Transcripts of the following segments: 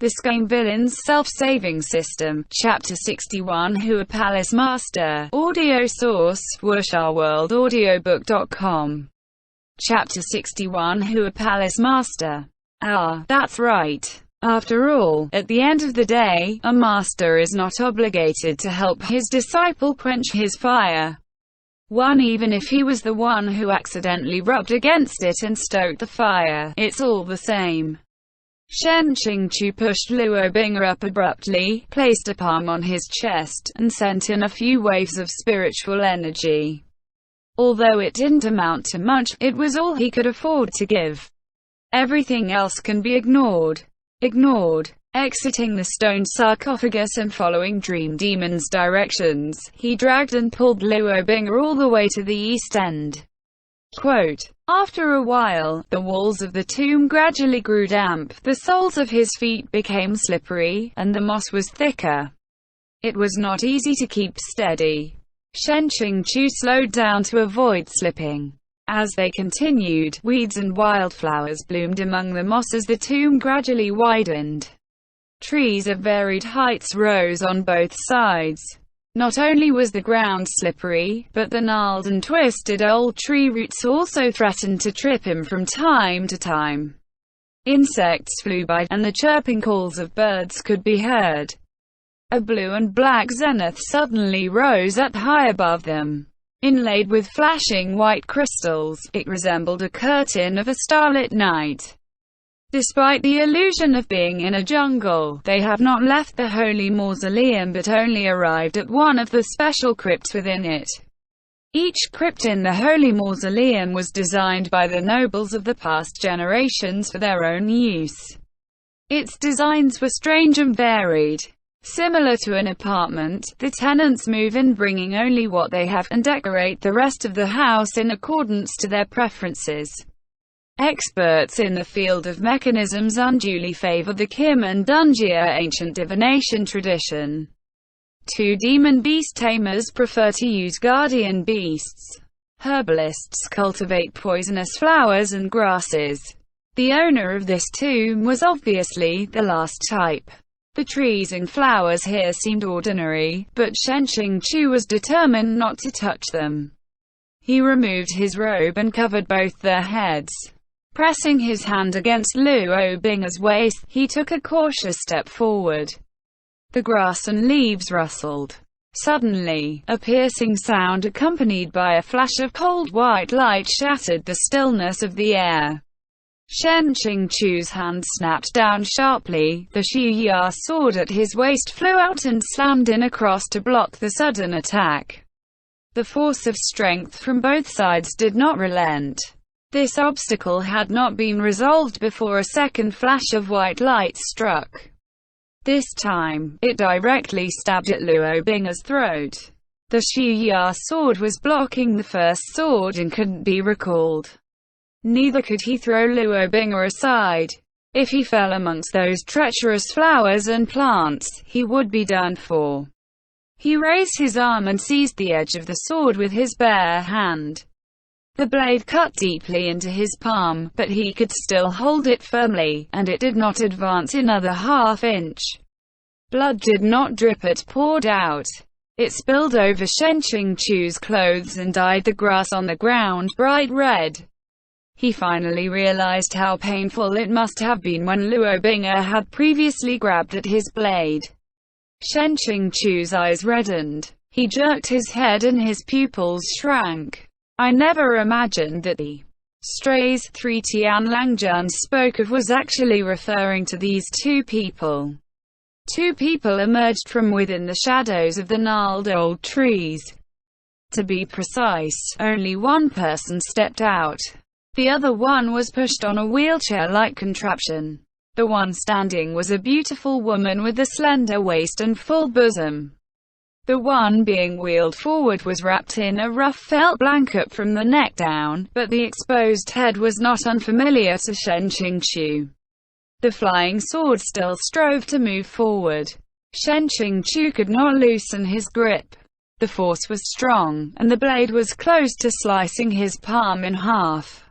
The Scum Villain's Self-Saving System, Chapter 61 Who a Palace Master, audio source, wuxia-world-audiobook.com. Chapter 61 Who a Palace Master. Ah, that's right. After all, at the end of the day, a master is not obligated to help his disciple quench his fire. Even if he was the one who accidentally rubbed against it and stoked the fire, it's all the same. Shen Qingqiu pushed Luo Bing'er up abruptly, placed a palm on his chest, and sent in a few waves of spiritual energy. Although it didn't amount to much, it was all he could afford to give. Everything else can be ignored. Exiting the stone sarcophagus and following Dream Demon's directions, he dragged and pulled Luo Bing'er all the way to the east end. Quote, after a while, the walls of the tomb gradually grew damp, the soles of his feet became slippery, and the moss was thicker. It was not easy to keep steady. Shen Qingqiu slowed down to avoid slipping. As they continued, weeds and wildflowers bloomed among the moss as the tomb gradually widened. Trees of varied heights rose on both sides. Not only was the ground slippery, but the gnarled and twisted old tree roots also threatened to trip him from time to time. Insects flew by, and the chirping calls of birds could be heard. A blue and black zenith suddenly rose up high above them. Inlaid with flashing white crystals, it resembled a curtain of a starlit night. Despite the illusion of being in a jungle, they have not left the holy mausoleum but only arrived at one of the special crypts within it. Each crypt in the holy mausoleum was designed by the nobles of the past generations for their own use. Its designs were strange and varied. Similar to an apartment, the tenants move in bringing only what they have, and decorate the rest of the house in accordance to their preferences. Experts in the field of mechanisms unduly favor the Kim and Dunjia ancient divination tradition. 2 demon beast tamers prefer to use guardian beasts. Herbalists cultivate poisonous flowers and grasses. The owner of this tomb was obviously the last type. The trees and flowers here seemed ordinary, but Shen Qingqiu was determined not to touch them. He removed his robe and covered both their heads. Pressing his hand against Luo Bing'er's waist, he took a cautious step forward. The grass and leaves rustled. Suddenly, a piercing sound accompanied by a flash of cold white light shattered the stillness of the air. Shen Qingqiu's hand snapped down sharply, the Xiuyia sword at his waist flew out and slammed in across to block the sudden attack. The force of strength from both sides did not relent. This obstacle had not been resolved before a second flash of white light struck. This time, it directly stabbed at Luo Bing'er's throat. The Xiuyia sword was blocking the first sword and couldn't be recalled. Neither could he throw Luo Bing'er aside. If he fell amongst those treacherous flowers and plants, he would be done for. He raised his arm and seized the edge of the sword with his bare hand. The blade cut deeply into his palm, but he could still hold it firmly, and it did not advance another half-inch. Blood did not drip, it poured out. It spilled over Shen Qingqiu's clothes and dyed the grass on the ground bright red. He finally realized how painful it must have been when Luo Bing'er had previously grabbed at his blade. Shen Qingqiu's eyes reddened. He jerked his head and his pupils shrank. I never imagined that the strays 3 Tianlangjun spoke of was actually referring to these 2 people. 2 people emerged from within the shadows of the gnarled old trees. To be precise, only one person stepped out. The other one was pushed on a wheelchair-like contraption. The one standing was a beautiful woman with a slender waist and full bosom. The one being wheeled forward was wrapped in a rough felt blanket from the neck down, but the exposed head was not unfamiliar to Shen Qingqiu. The flying sword still strove to move forward. Shen Qingqiu could not loosen his grip. The force was strong, and the blade was close to slicing his palm in half.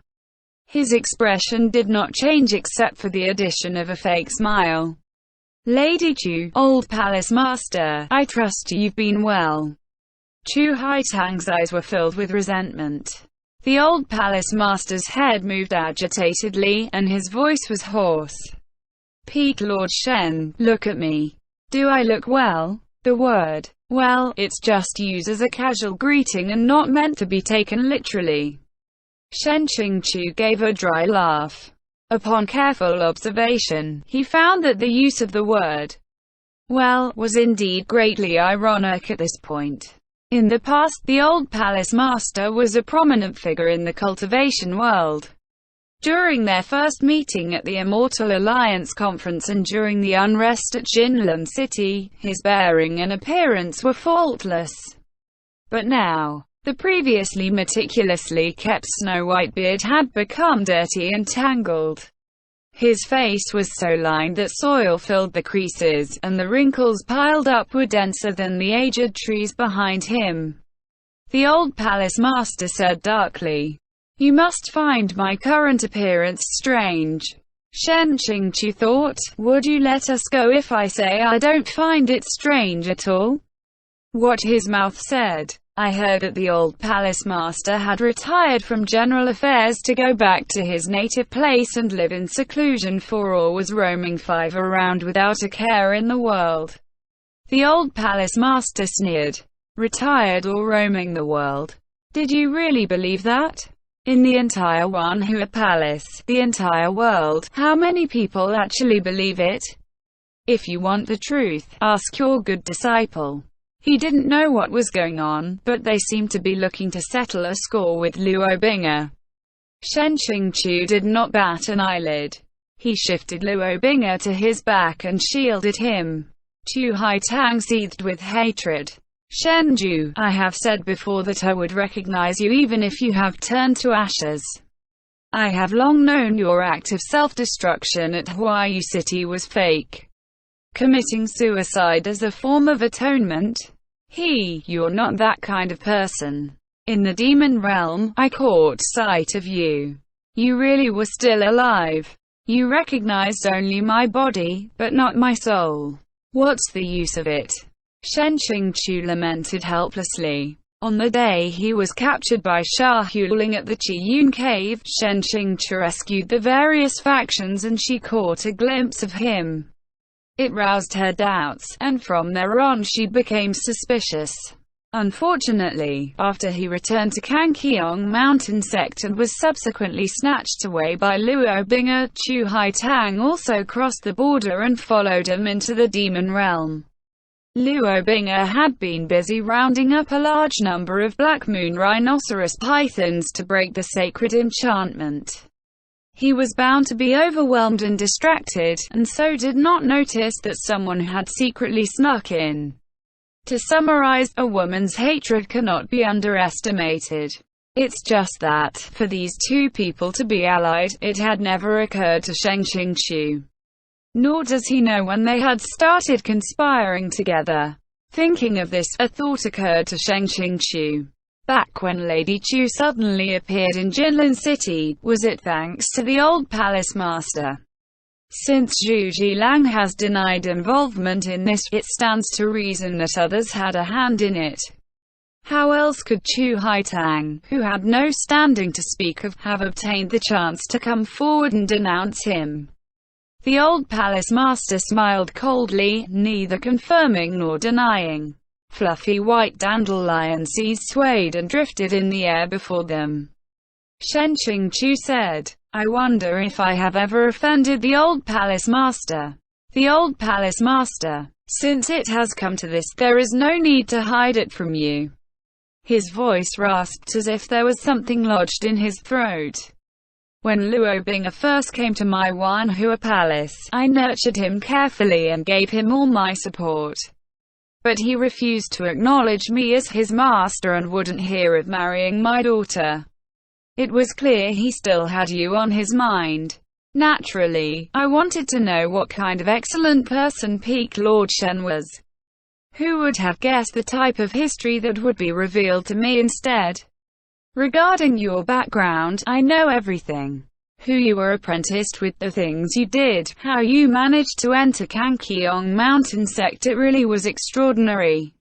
His expression did not change except for the addition of a fake smile. Lady Chu, old palace master, I trust you've been well. Chu Haitang's eyes were filled with resentment. The old palace master's head moved agitatedly, and his voice was hoarse. Peak Lord Shen, look at me. Do I look well? The word, well, it's just used as a casual greeting and not meant to be taken literally. Shen Qingqiu gave a dry laugh. Upon careful observation, he found that the use of the word, well, was indeed greatly ironic at this point. In the past, the old palace master was a prominent figure in the cultivation world. During their first meeting at the Immortal Alliance conference and during the unrest at Jinlin City, his bearing and appearance were faultless. But now, the previously meticulously kept snow-white beard had become dirty and tangled. His face was so lined that soil filled the creases, and the wrinkles piled up were denser than the aged trees behind him. The old palace master said darkly, "You must find my current appearance strange." Shen Qingqiu thought, "Would you let us go if I say I don't find it strange at all?" What his mouth said. I heard that the old palace master had retired from general affairs to go back to his native place and live in seclusion or was roaming five around without a care in the world. The old palace master sneered. Retired or roaming the world? Did you really believe that? In the entire Wanhua Palace, the entire world, how many people actually believe it? If you want the truth, ask your good disciple. He didn't know what was going on, but they seemed to be looking to settle a score with Luo Bing'er. Shen Qingqiu did not bat an eyelid. He shifted Luo Bing'er to his back and shielded him. Chu Haitang seethed with hatred. Shen Ju, I have said before that I would recognize you even if you have turned to ashes. I have long known your act of self-destruction at Huayu City was fake. Committing suicide as a form of atonement? You're not that kind of person. In the demon realm, I caught sight of you. You really were still alive. You recognized only my body, but not my soul. What's the use of it? Shen Qingqiu lamented helplessly. On the day he was captured by Xia Huling at the Qiyun cave, Shen Qingqiu rescued the various factions and she caught a glimpse of him. It roused her doubts, and from there on she became suspicious. Unfortunately, after he returned to Kangqiong Mountain Sect and was subsequently snatched away by Luo Bing'er, Chu Haitang also crossed the border and followed him into the demon realm. Luo Bing'er had been busy rounding up a large number of Black Moon rhinoceros pythons to break the sacred enchantment. He was bound to be overwhelmed and distracted, and so did not notice that someone had secretly snuck in. To summarize, a woman's hatred cannot be underestimated. It's just that, for these two people to be allied, it had never occurred to Shen Qingqiu. Nor does he know when they had started conspiring together. Thinking of this, a thought occurred to Shen Qingqiu. Back when Lady Chu suddenly appeared in Jinlin City, was it thanks to the old palace master? Since Zhu Jilang has denied involvement in this, it stands to reason that others had a hand in it. How else could Chu Haitang, who had no standing to speak of, have obtained the chance to come forward and denounce him? The old palace master smiled coldly, neither confirming nor denying. Fluffy white dandelion seeds swayed and drifted in the air before them. Shen Qingqiu said, I wonder if I have ever offended the old palace master. The old palace master, since it has come to this, there is no need to hide it from you. His voice rasped as if there was something lodged in his throat. When Luo Bing'er first came to my Wanhua Palace, I nurtured him carefully and gave him all my support. But he refused to acknowledge me as his master and wouldn't hear of marrying my daughter. It was clear he still had you on his mind. Naturally, I wanted to know what kind of excellent person Peak Lord Shen was. Who would have guessed the type of history that would be revealed to me instead? Regarding your background, I know everything. who you were apprenticed with, the things you did, how you managed to enter Kangqiong mountain sect. It really was extraordinary.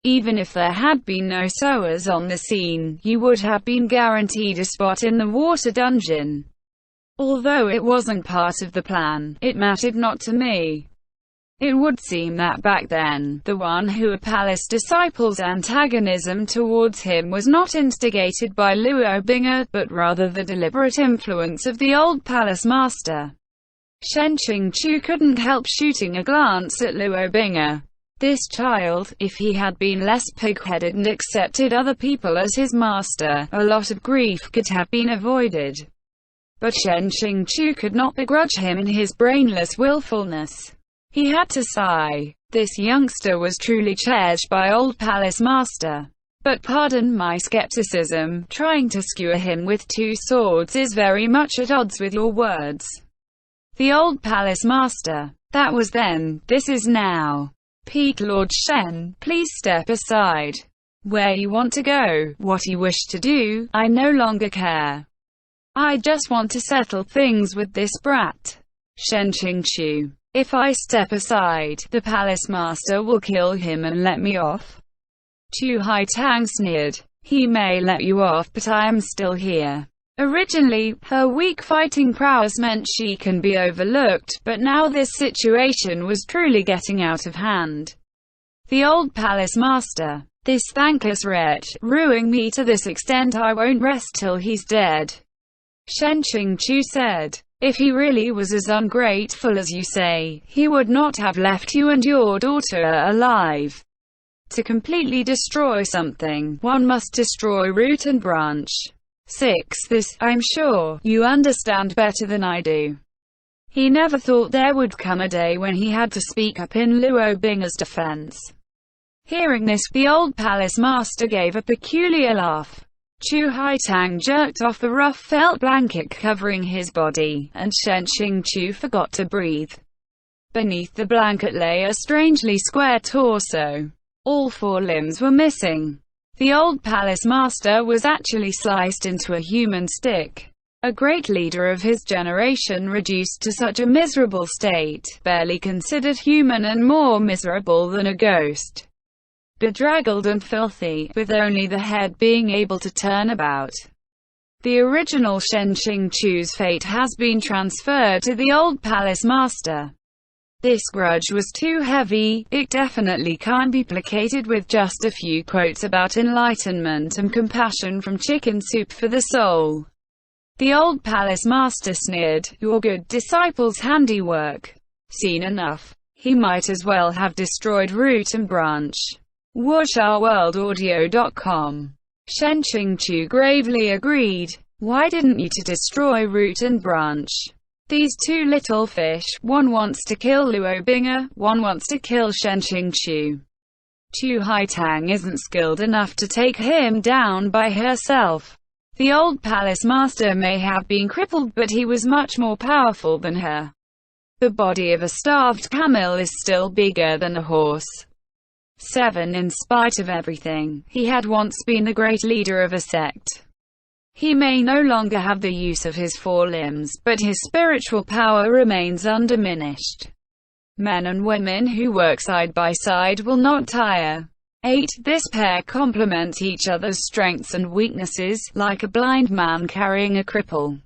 Even if there had been no sewers on the scene, you would have been guaranteed a spot in the water dungeon. Although it wasn't part of the plan, it mattered not to me. It would seem that back then, the one who a palace disciple's antagonism towards him was not instigated by Luo Bing'e, but rather the deliberate influence of the old palace master. Shen Qingqiu couldn't help shooting a glance at Luo Bing'e. This child, if he had been less pig-headed and accepted other people as his master, a lot of grief could have been avoided. But Shen Qingqiu could not begrudge him in his brainless willfulness. He had to sigh. This youngster was truly cherished by old palace master. But pardon my skepticism, trying to skewer him with two swords is very much at odds with your words. The old palace master. That was then, this is now. Peak Lord Shen, please step aside. Where you want to go, what you wish to do, I no longer care. I just want to settle things with this brat. Shen Qingqiu. If I step aside, the palace master will kill him and let me off. Chu Haitang sneered. He may let you off, but I am still here. Originally, her weak fighting prowess meant she can be overlooked, but now this situation was truly getting out of hand. The old palace master. This thankless wretch, ruining me to this extent, I won't rest till he's dead. Shen Qingqiu said. If he really was as ungrateful as you say, he would not have left you and your daughter alive. To completely destroy something, one must destroy root and branch. 6. This, I'm sure, you understand better than I do. He never thought there would come a day when he had to speak up in Luo Bing'e's defense. Hearing this, the old palace master gave a peculiar laugh. Chu Haitang jerked off the rough felt blanket covering his body, and Shen Qingqiu forgot to breathe. Beneath the blanket lay a strangely square torso. All four limbs were missing. The old palace master was actually sliced into a human stick. A great leader of his generation reduced to such a miserable state, barely considered human and more miserable than a ghost. Bedraggled and filthy, with only the head being able to turn about. The original Shen Qingqiu's fate has been transferred to the old palace master. This grudge was too heavy, it definitely can't be placated with just a few quotes about enlightenment and compassion from Chicken Soup for the Soul. The old palace master sneered, your good disciple's handiwork. Seen enough. He might as well have destroyed root and branch. WuxaWorldAudio.com. Shen Qingqiu gravely agreed. Why didn't you to destroy root and branch? These two little fish, one wants to kill Luo Bing'e, one wants to kill Shen Qingqiu. Chu Haitang isn't skilled enough to take him down by herself. The old palace master may have been crippled, but he was much more powerful than her. The body of a starved camel is still bigger than a horse. 7. In spite of everything, he had once been the great leader of a sect. He may no longer have the use of his four limbs, but his spiritual power remains undiminished. Men and women who work side by side will not tire. 8. This pair complement each other's strengths and weaknesses, like a blind man carrying a cripple.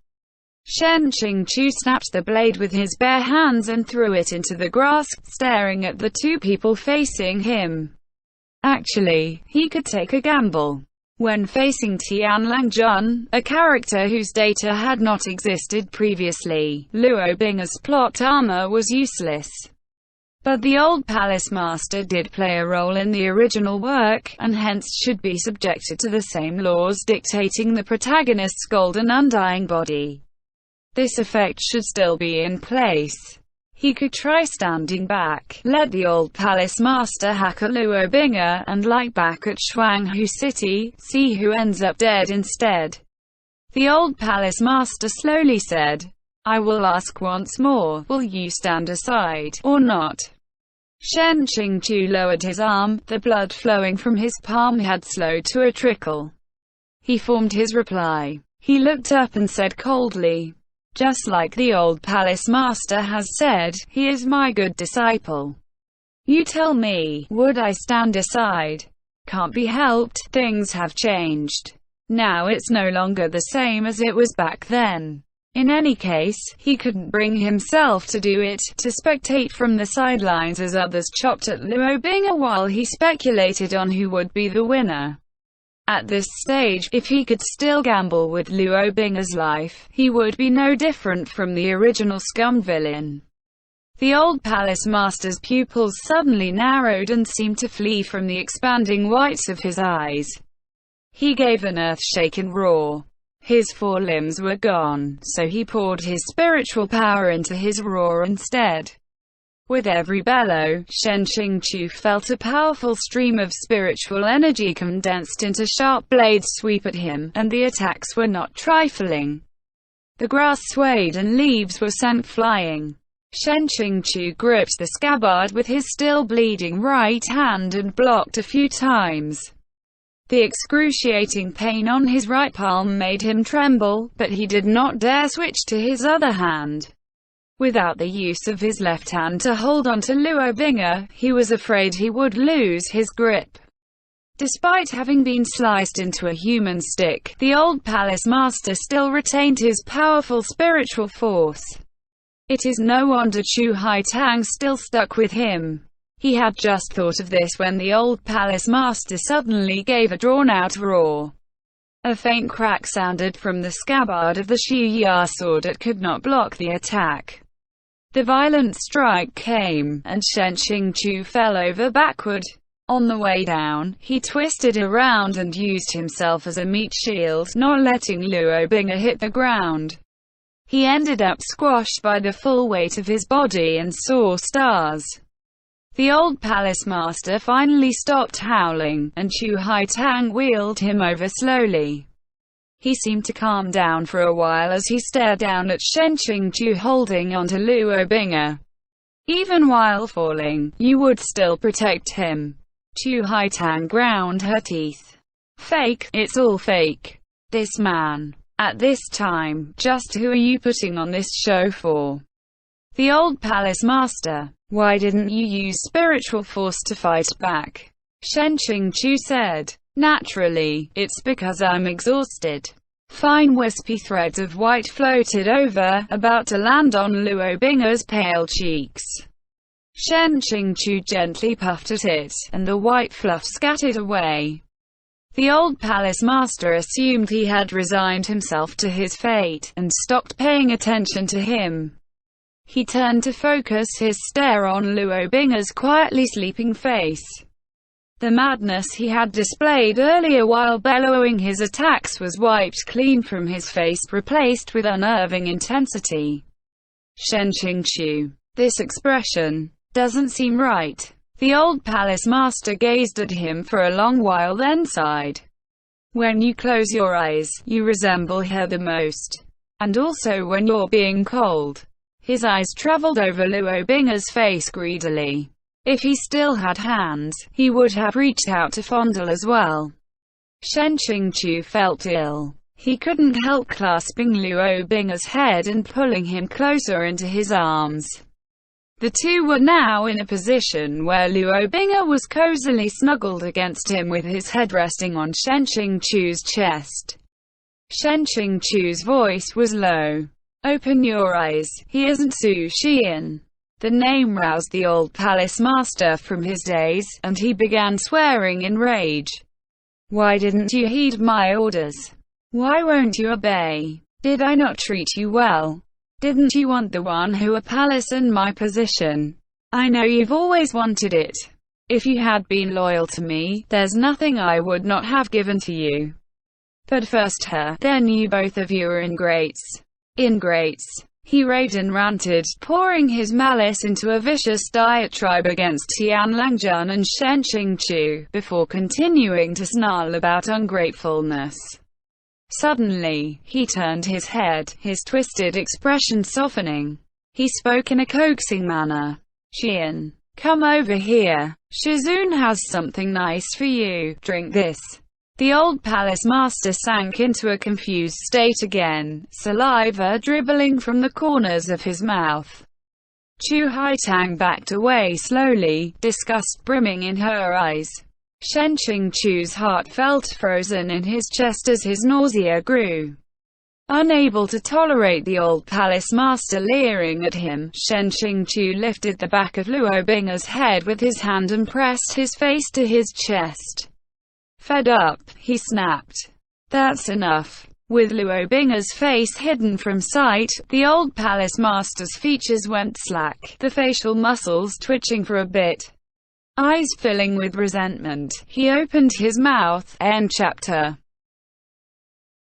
Shen Qingqiu snapped the blade with his bare hands and threw it into the grass, staring at the two people facing him. Actually, he could take a gamble. When facing Tianlang Jun, a character whose data had not existed previously, Luo Bing'e's plot armor was useless. But the old palace master did play a role in the original work, and hence should be subjected to the same laws dictating the protagonist's golden undying body. This effect should still be in place. He could try standing back, let the old palace master hack at Luo Bing'e, and like back at Shuanghu City, see who ends up dead instead. The old palace master slowly said, I will ask once more, will you stand aside, or not? Shen Qingqiu lowered his arm, the blood flowing from his palm had slowed to a trickle. He formed his reply. He looked up and said coldly, Just like the old palace master has said, he is my good disciple. You tell me, would I stand aside? Can't be helped, things have changed. Now it's no longer the same as it was back then. In any case, he couldn't bring himself to do it, to spectate from the sidelines as others chopped at Luo Bing'e while he speculated on who would be the winner. At this stage, if he could still gamble with Luo Bing'e's life, he would be no different from the original Scum villain. The old palace master's pupils suddenly narrowed and seemed to flee from the expanding whites of his eyes. He gave an earth-shaken roar. His four limbs were gone, so he poured his spiritual power into his roar instead. With every bellow, Xiāng felt a powerful stream of spiritual energy condensed into sharp blades sweep at him, and the attacks were not trifling. The grass swayed and leaves were sent flying. Xiāng gripped the scabbard with his still bleeding right hand and blocked a few times. The excruciating pain on his right palm made him tremble, but he did not dare switch to his other hand. Without the use of his left hand to hold on to Luo Bing'e, he was afraid he would lose his grip. Despite having been sliced into a human stick, the old palace master still retained his powerful spiritual force. It is no wonder Chu Haitang still stuck with him. He had just thought of this when the old palace master suddenly gave a drawn-out roar. A faint crack sounded from the scabbard of the Xu sword. It could not block the attack. The violent strike came, and Xiāng fell over backward. On the way down, he twisted around and used himself as a meat shield, not letting Luo Bing'e hit the ground. He ended up squashed by the full weight of his body and saw stars. The old palace master finally stopped howling, and Chu Haitang wheeled him over slowly. He seemed to calm down for a while as he stared down at Xiāng holding onto Luo Bing'e. Even while falling, you would still protect him. Chu Haitang ground her teeth. Fake, it's all fake. This man. At this time, just who are you putting on this show for? The old palace master. Why didn't you use spiritual force to fight back? Xiāng said. Naturally, it's because I'm exhausted. Fine wispy threads of white floated over, about to land on Luo Bing'e's pale cheeks. Xiāng gently puffed at it, and the white fluff scattered away. The old palace master assumed he had resigned himself to his fate, and stopped paying attention to him. He turned to focus his stare on Luo Bing'e's quietly sleeping face. The madness he had displayed earlier while bellowing his attacks was wiped clean from his face, replaced with unnerving intensity. Xiāng, this expression doesn't seem right. The old palace master gazed at him for a long while, then sighed. When you close your eyes, you resemble her the most. And also when you're being cold. His eyes traveled over Luo Bing'e's face greedily. If he still had hands, he would have reached out to fondle as well. Xiāng felt ill. He couldn't help clasping Luo Bing'e's head and pulling him closer into his arms. The two were now in a position where Luo Bing'e was cozily snuggled against him with his head resting on Xiāng's chest. Xiāng's voice was low. Open your eyes, he isn't Su Xian. The name roused the old palace master from his daze, and he began swearing in rage. Why didn't you heed my orders? Why won't you obey? Did I not treat you well? Didn't you want the one who a palace in my position? I know you've always wanted it. If you had been loyal to me, there's nothing I would not have given to you. But first her, then you, both of you are ingrates. Ingrates. He raved and ranted, pouring his malice into a vicious diatribe against Tian Langjun and Xiāng, before continuing to snarl about ungratefulness. Suddenly, he turned his head, his twisted expression softening. He spoke in a coaxing manner. Xian, come over here. Shizun has something nice for you, drink this. The old palace master sank into a confused state again, saliva dribbling from the corners of his mouth. Chu Haitang backed away slowly, disgust brimming in her eyes. Shen Qingchu's heart felt frozen in his chest as his nausea grew. Unable to tolerate the old palace master leering at him, Shen Qingchu lifted the back of Luo Binger's head with his hand and pressed his face to his chest. Fed up, he snapped. That's enough. With Luo Binger's face hidden from sight, the old palace master's features went slack, the facial muscles twitching for a bit. Eyes filling with resentment, he opened his mouth. End chapter.